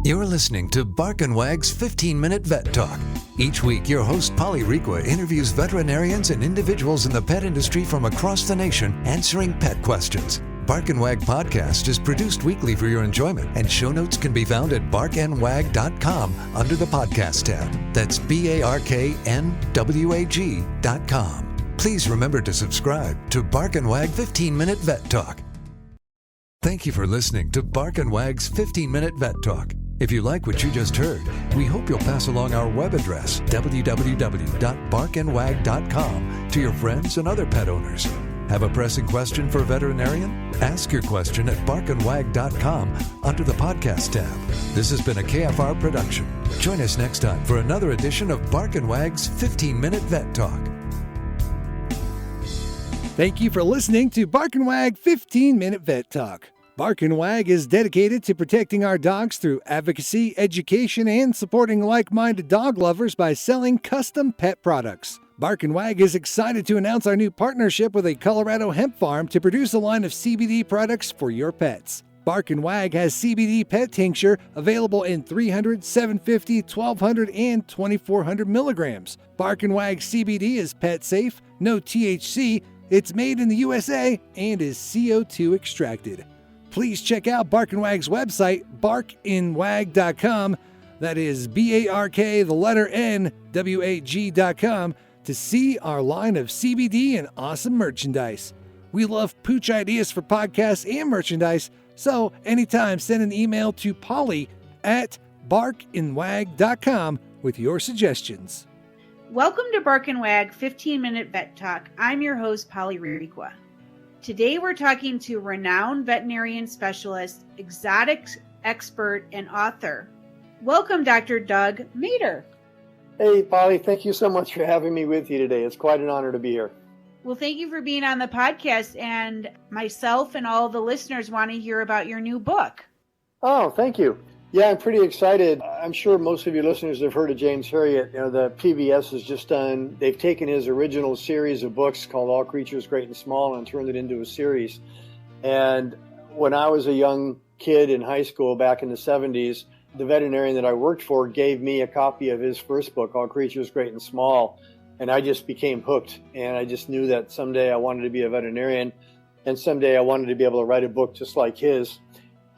You're listening to Bark and Wag's 15-Minute Vet Talk. Each week, your host, Polly Requa, interviews veterinarians and individuals in the pet industry from across the nation answering pet questions. Bark and Wag podcast is produced weekly for your enjoyment, and show notes can be found at barkandwag.com under the podcast tab. That's barknwag.com. Please remember to subscribe to Bark and Wag 15-Minute Vet Talk. Thank you for listening to Bark and Wag's 15-Minute Vet Talk. If you like what you just heard, we hope you'll pass along our web address, www.barkandwag.com, to your friends and other pet owners. Have a pressing question for a veterinarian? Ask your question at barkandwag.com under the podcast tab. This has been a KFR production. Join us next time for another edition of Bark and Wag's 15-Minute Vet Talk. Thank you for listening to Bark and Wag 15-Minute Vet Talk. Bark and Wag is dedicated to protecting our dogs through advocacy, education, and supporting like-minded dog lovers by selling custom pet products. Bark and Wag is excited to announce our new partnership with a Colorado hemp farm to produce a line of CBD products for your pets. Bark and Wag has CBD pet tincture available in 300, 750, 1200, and 2400 milligrams. Bark and Wag CBD is pet safe, no THC, it's made in the USA, and is CO2 extracted. Please check out Bark and Wag's website, barkandwag.com. That is BARK, to see our line of CBD and awesome merchandise. We love pooch ideas for podcasts and merchandise, so anytime send an email to Polly at barkandwag.com with your suggestions. Welcome to Bark and Wag 15-Minute Vet Talk. I'm your host, Polly Requa. Today we're talking to renowned veterinarian specialist, exotics expert, and author. Welcome, Dr. Doug Mader. Hey, Polly, thank you so much for having me with you today. It's quite an honor to be here. Well, thank you for being on the podcast, and myself and all the listeners want to hear about your new book. Oh, thank you. Yeah, I'm pretty excited. I'm sure most of your listeners have heard of James Herriot. You know, the PBS has just done, they've taken his original series of books called All Creatures Great and Small and turned it into a series. And when I was a young kid in high school back in the 70s, the veterinarian that I worked for gave me a copy of his first book, All Creatures Great and Small, and I just became hooked. And I just knew that someday I wanted to be a veterinarian, and someday I wanted to be able to write a book just like his.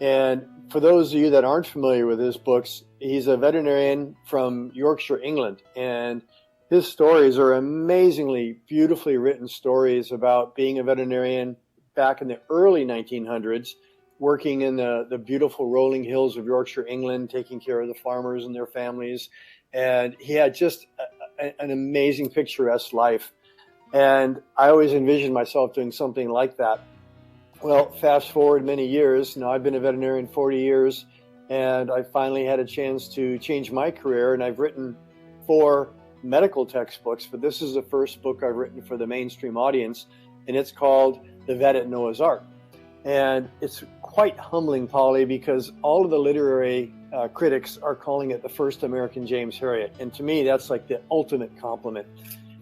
And for those of you that aren't familiar with his books, he's a veterinarian from Yorkshire, England, and his stories are amazingly beautifully written stories about being a veterinarian back in the early 1900s, working in the beautiful rolling hills of Yorkshire, England, taking care of the farmers and their families. And he had just an amazing picturesque life. And I always envisioned myself doing something like that. Well, fast forward many years. Now, I've been a veterinarian 40 years, and I finally had a chance to change my career, and I've written 4 medical textbooks, but this is the first book I've written for the mainstream audience, and it's called The Vet at Noah's Ark. And it's quite humbling, Polly, because all of the literary critics are calling it the first American James Herriot, and to me, that's like the ultimate compliment.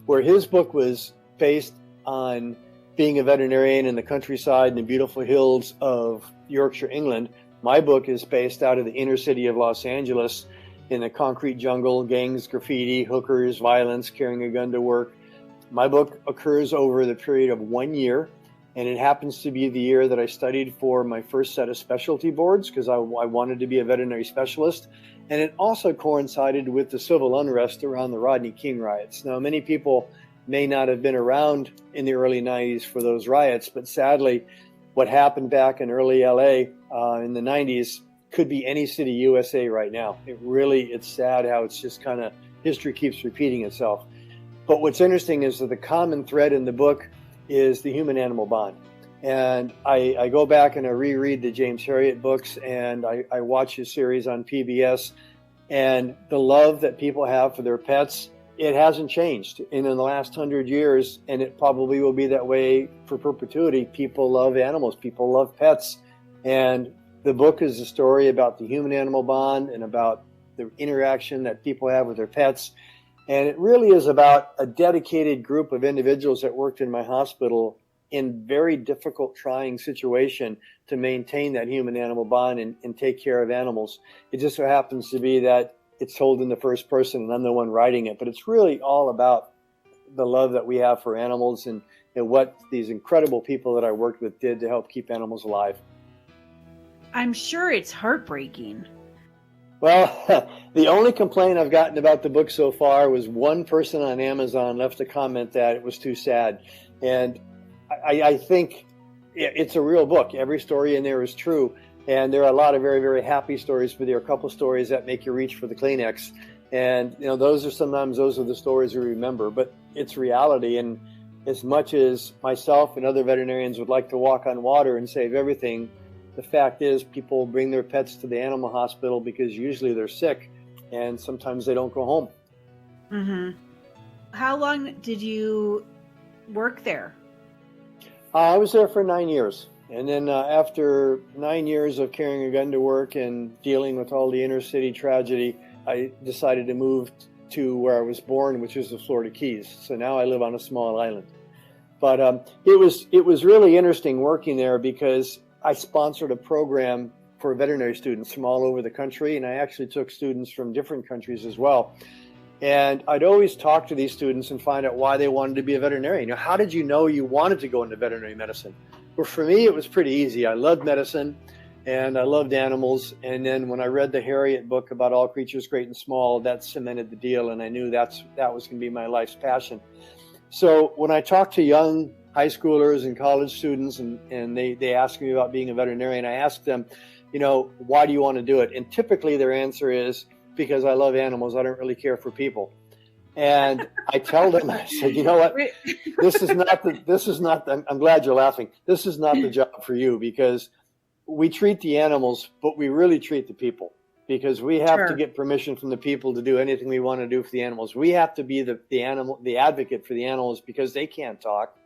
Where his book was based on being a veterinarian in the countryside and the beautiful hills of Yorkshire, England, my book is based out of the inner city of Los Angeles in the concrete jungle, gangs, graffiti, hookers, violence, carrying a gun to work. My book occurs over the period of 1 year, and it happens to be the year that I studied for my first set of specialty boards because I wanted to be a veterinary specialist. And it also coincided with the civil unrest around the Rodney King riots. Now, many people may not have been around in the early 90s for those riots, but sadly, what happened back in early LA in the 90s could be any city USA right now. It's sad how it's just kind of, history keeps repeating itself. But what's interesting is that the common thread in the book is the human-animal bond. And I go back and I reread the James Herriot books, and I watch his series on PBS, and the love that people have for their pets, it hasn't changed in the last 100 years, and it probably will be that way for perpetuity. People love animals. People love pets. And the book is a story about the human-animal bond and about the interaction that people have with their pets. And it really is about a dedicated group of individuals that worked in my hospital in very difficult, trying situation to maintain that human-animal bond and take care of animals. It just so happens to be that it's told in the first person and I'm the one writing it, but it's really all about the love that we have for animals and what these incredible people that I worked with did to help keep animals alive. I'm sure it's heartbreaking. Well, the only complaint I've gotten about the book so far was one person on Amazon left a comment that it was too sad. And I think it's a real book. Every story in there is true. And there are a lot of very, very happy stories, but there are a couple stories that make you reach for the Kleenex. And, those are the stories we remember, but it's reality. And as much as myself and other veterinarians would like to walk on water and save everything, the fact is people bring their pets to the animal hospital because usually they're sick and sometimes they don't go home. Mm-hmm. How long did you work there? I was there for 9 years. And then after 9 years of carrying a gun to work and dealing with all the inner city tragedy, I decided to move to where I was born, which is the Florida Keys. So now I live on a small island. But it was really interesting working there because I sponsored a program for veterinary students from all over the country, and I actually took students from different countries as well. And I'd always talk to these students and find out why they wanted to be a veterinarian. How did you know you wanted to go into veterinary medicine? Well, for me, it was pretty easy. I loved medicine and I loved animals. And then when I read the Harriet book about all creatures great and small, that cemented the deal. And I knew that was going to be my life's passion. So when I talked to young high schoolers and college students and they ask me about being a veterinarian, I ask them, why do you want to do it? And typically their answer is, because I love animals. I don't really care for people. And I tell them, I said, you know what, I'm glad you're laughing. This is not the job for you because we treat the animals, but we really treat the people because we have to get permission from the people to do anything we want to do for the animals. We have to be the advocate for the animals because they can't talk.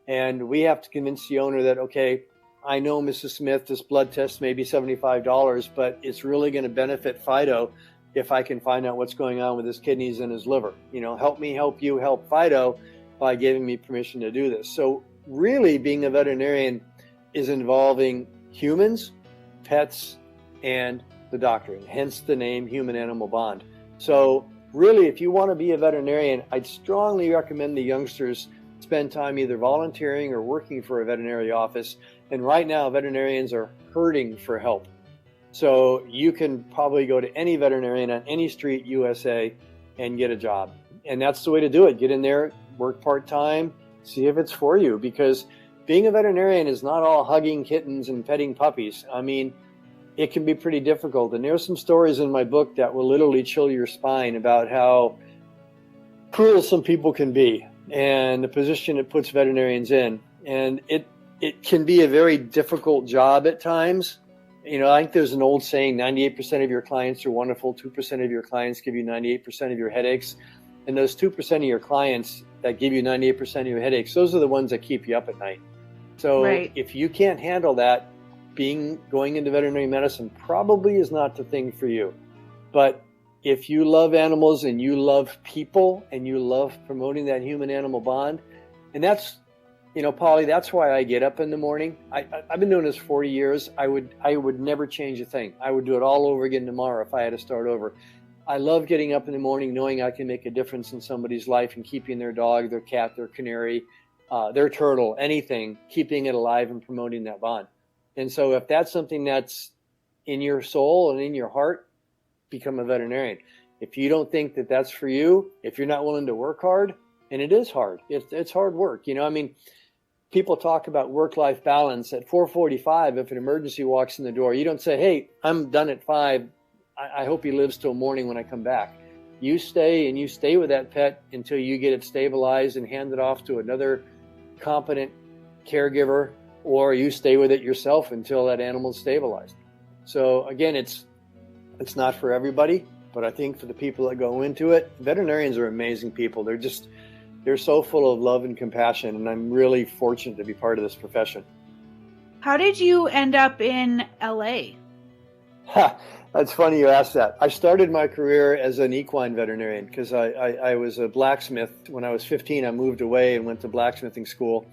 And we have to convince the owner that, okay, I know Mrs. Smith, this blood test may be $75, but it's really going to benefit Fido if I can find out what's going on with his kidneys and his liver. Help me help you help Fido by giving me permission to do this. So really being a veterinarian is involving humans, pets, and the doctor, and hence the name human-animal bond. So really, if you want to be a veterinarian, I'd strongly recommend the youngsters spend time either volunteering or working for a veterinary office. And right now, veterinarians are hurting for help. So you can probably go to any veterinarian on any street USA and get a job. And that's the way to do it. Get in there, work part-time, see if it's for you. Because being a veterinarian is not all hugging kittens and petting puppies. I mean, it can be pretty difficult. And there's some stories in my book that will literally chill your spine about how cruel some people can be and the position it puts veterinarians in. And it can be a very difficult job at times. I think there's an old saying, 98% of your clients are wonderful, 2% of your clients give you 98% of your headaches. And those 2% of your clients that give you 98% of your headaches, those are the ones that keep you up at night. So if you can't handle that, going into veterinary medicine probably is not the thing for you. But if you love animals and you love people and you love promoting that human-animal bond, and that's, Polly, that's why I get up in the morning. I've been doing this 40 years. I would never change a thing. I would do it all over again tomorrow if I had to start over. I love getting up in the morning knowing I can make a difference in somebody's life and keeping their dog, their cat, their canary, their turtle, anything, keeping it alive and promoting that bond. And so if that's something that's in your soul and in your heart, become a veterinarian. If you don't think that that's for you, if you're not willing to work hard, and it is hard, it's hard work. People talk about work-life balance. At 4:45, if an emergency walks in the door, you don't say, hey, I'm done at 5. I hope he lives till morning when I come back. You stay with that pet until you get it stabilized and hand it off to another competent caregiver, or you stay with it yourself until that animal's stabilized. So again, it's not for everybody, but I think for the people that go into it, veterinarians are amazing people. They're so full of love and compassion, and I'm really fortunate to be part of this profession. How did you end up in LA? That's funny you asked that. I started my career as an equine veterinarian because I was a blacksmith. When I was 15, I moved away and went to blacksmithing school.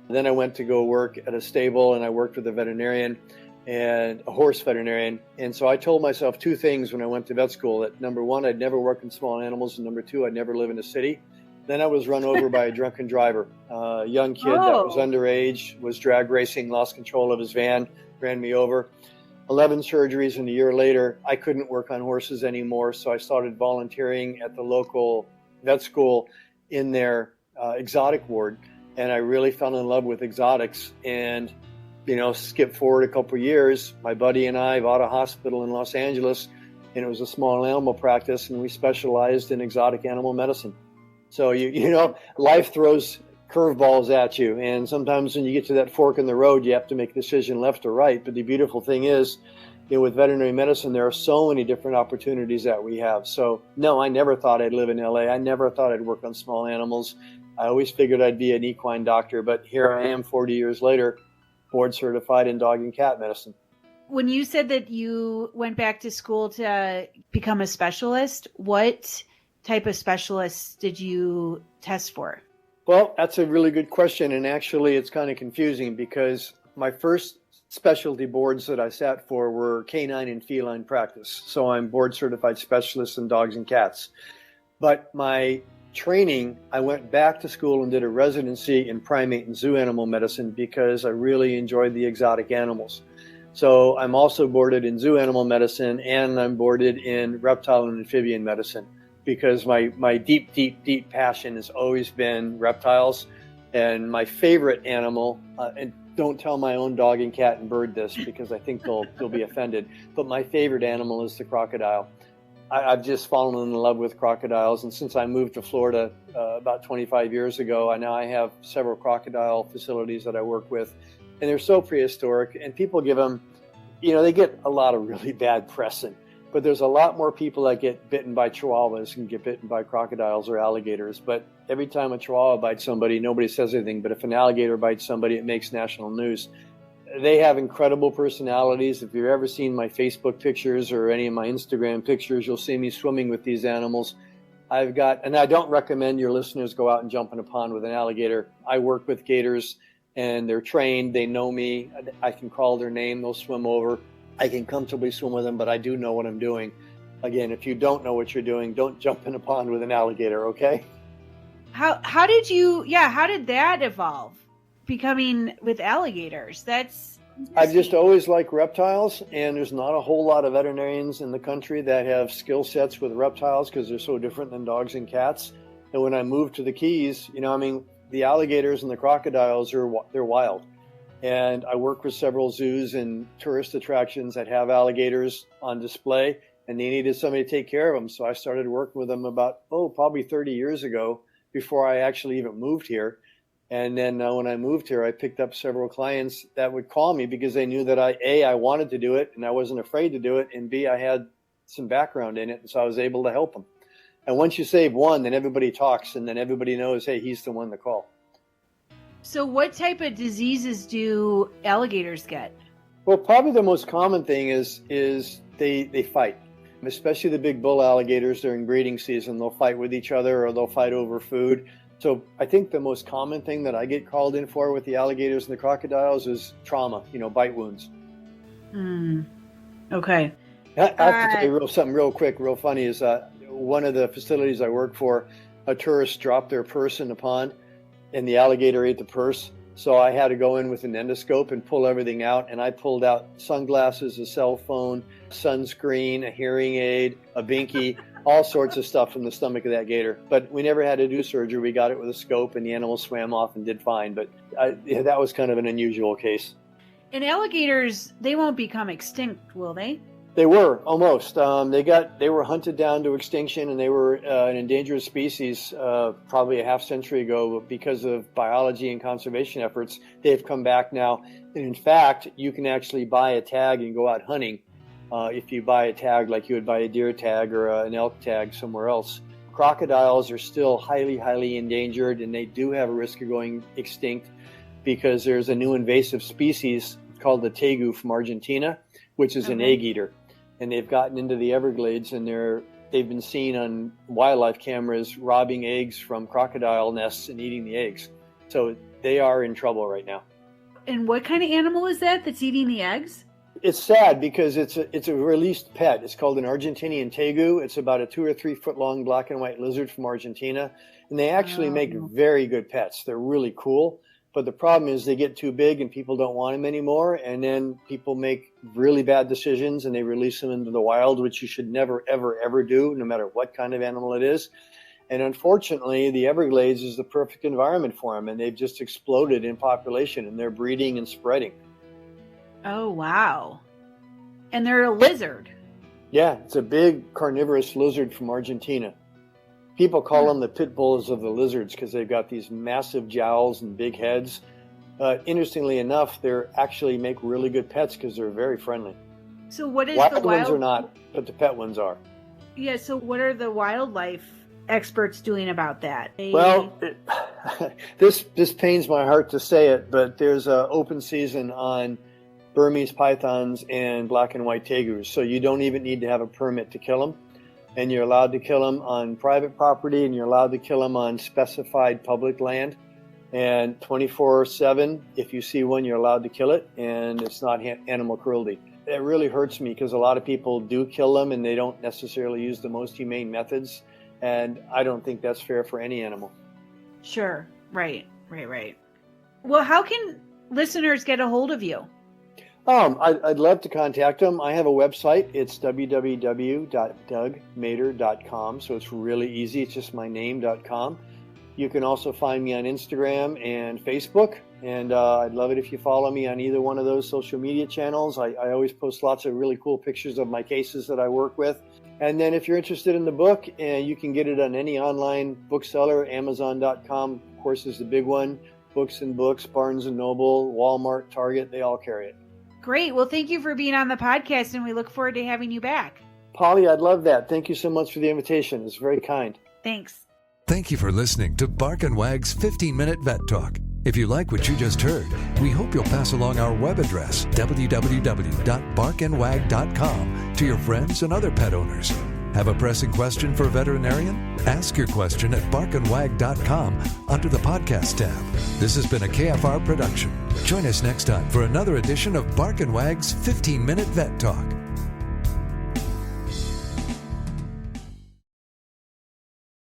Then I went to go work at a stable, and I worked with a veterinarian and a horse veterinarian. And so I told myself two things when I went to vet school: that number one, I'd never work in small animals, and number two, I'd never live in a city. Then I was run over by a drunken driver, a young kid that was underage, was drag racing, lost control of his van, ran me over. 11 surgeries, and a year later, I couldn't work on horses anymore. So I started volunteering at the local vet school in their exotic ward. And I really fell in love with exotics. And, skip forward a couple of years, my buddy and I bought a hospital in Los Angeles, and it was a small animal practice, and we specialized in exotic animal medicine. So, life throws curveballs at you. And sometimes when you get to that fork in the road, you have to make a decision left or right. But the beautiful thing is, with veterinary medicine, there are so many different opportunities that we have. So, no, I never thought I'd live in LA. I never thought I'd work on small animals. I always figured I'd be an equine doctor. But here I am 40 years later, board certified in dog and cat medicine. When you said that you went back to school to become a specialist, what type of specialist did you test for? Well, that's a really good question. And actually, it's kind of confusing because my first specialty boards that I sat for were canine and feline practice. So I'm board certified specialist in dogs and cats. But my training, I went back to school and did a residency in primate and zoo animal medicine because I really enjoyed the exotic animals. So I'm also boarded in zoo animal medicine, and I'm boarded in reptile and amphibian medicine, because my deep passion has always been reptiles. And my favorite animal, and don't tell my own dog and cat and bird this because I think they'll be offended, but my favorite animal is the crocodile. I've just fallen in love with crocodiles. And since I moved to Florida about 25 years ago, I have several crocodile facilities that I work with. And they're so prehistoric, and people give them, they get a lot of really bad press. But there's a lot more people that get bitten by chihuahuas and get bitten by crocodiles or alligators. But every time a chihuahua bites somebody, nobody says anything. But if an alligator bites somebody, it makes national news. They have incredible personalities. If you've ever seen my Facebook pictures or any of my Instagram pictures, you'll see me swimming with these animals. And I don't recommend your listeners go out and jump in a pond with an alligator. I work with gators, and they're trained. They know me. I can call their name. They'll swim over. I can comfortably swim with them, but I do know what I'm doing. Again, if you don't know what you're doing, don't jump in a pond with an alligator, okay? How did that evolve? Becoming with alligators? That's I've just always liked reptiles, and there's not a whole lot of veterinarians in the country that have skill sets with reptiles because they're so different than dogs and cats. And when I moved to the Keys, the alligators and the crocodiles they're wild. And I work with several zoos and tourist attractions that have alligators on display, and they needed somebody to take care of them. So I started working with them about, probably 30 years ago, before I actually even moved here. And then when I moved here, I picked up several clients that would call me because they knew that I wanted to do it, and I wasn't afraid to do it, and B, I had some background in it, and so I was able to help them. And once you save one, then everybody talks, and then everybody knows, hey, he's the one to call. So what type of diseases do alligators get? Well, probably the most common thing is they fight, especially the big bull alligators during breeding season. They'll fight with each other, or they'll fight over food. So I think the most common thing that I get called in for with the alligators and the crocodiles is trauma, bite wounds. Okay. I have to tell you something real quick, real funny is one of the facilities I work for, a tourist dropped their purse in the pond, and the alligator ate the purse. So I had to go in with an endoscope and pull everything out. And I pulled out sunglasses, a cell phone, sunscreen, a hearing aid, a binky, all sorts of stuff from the stomach of that gator. But we never had to do surgery. We got it with a scope, and the animal swam off and did fine. But that was kind of an unusual case. And alligators, they won't become extinct, will they? They were, almost. They were hunted down to extinction, and they were an endangered species probably a half century ago. But because of biology and conservation efforts, they've come back now. And in fact, you can actually buy a tag and go out hunting if you buy a tag like you would buy a deer tag or an elk tag somewhere else. Crocodiles are still highly, highly endangered, and they do have a risk of going extinct because there's a new invasive species called the tegu from Argentina, which is an egg eater. And they've gotten into the Everglades, and they've been seen on wildlife cameras robbing eggs from crocodile nests and eating the eggs. So they are in trouble right now. And what kind of animal is that that's eating the eggs? It's sad because it's a released pet. It's called an Argentinian tegu. It's about a 2 or 3 foot long black and white lizard from Argentina. And they actually make very good pets. They're really cool. But the problem is they get too big and people don't want them anymore. And then people make really bad decisions and they release them into the wild, which you should never, ever, ever do, no matter what kind of animal it is. And unfortunately, the Everglades is the perfect environment for them. And they've just exploded in population and they're breeding and spreading. Oh, wow. And they're a lizard. Yeah, it's a big carnivorous lizard from Argentina. People call them the pit bulls of the lizards because they've got these massive jowls and big heads. Interestingly enough, they actually make really good pets because they're very friendly. So what is wild the wild... ones are not, but the pet ones are. Yeah, so what are the wildlife experts doing about that? Well, this pains my heart to say it, but there's an open season on Burmese pythons and black and white tegus. So you don't even need to have a permit to kill them. And you're allowed to kill them on private property and you're allowed to kill them on specified public land. And 24/7, if you see one, you're allowed to kill it. And it's not animal cruelty. It really hurts me because a lot of people do kill them and they don't necessarily use the most humane methods. And I don't think that's fair for any animal. Sure. Right. Well, how can listeners get a hold of you? I'd love to contact them. I have a website. It's www.dougmader.com. So it's really easy. It's just my name.com. You can also find me on Instagram and Facebook. And I'd love it if you follow me on either one of those social media channels. I always post lots of really cool pictures of my cases that I work with. And then if you're interested in the book, you can get it on any online bookseller. Amazon.com, of course, is the big one. Books and Books, Barnes & Noble, Walmart, Target, they all carry it. Great. Well, thank you for being on the podcast, and we look forward to having you back. Polly, I'd love that. Thank you so much for the invitation. It's very kind. Thanks. Thank you for listening to Bark and Wag's 15-Minute Vet Talk. If you like what you just heard, we hope you'll pass along our web address, www.barkandwag.com, to your friends and other pet owners. Have a pressing question for a veterinarian? Ask your question at barkandwag.com under the podcast tab. This has been a KFR production. Join us next time for another edition of Bark and Wag's 15-Minute Vet Talk.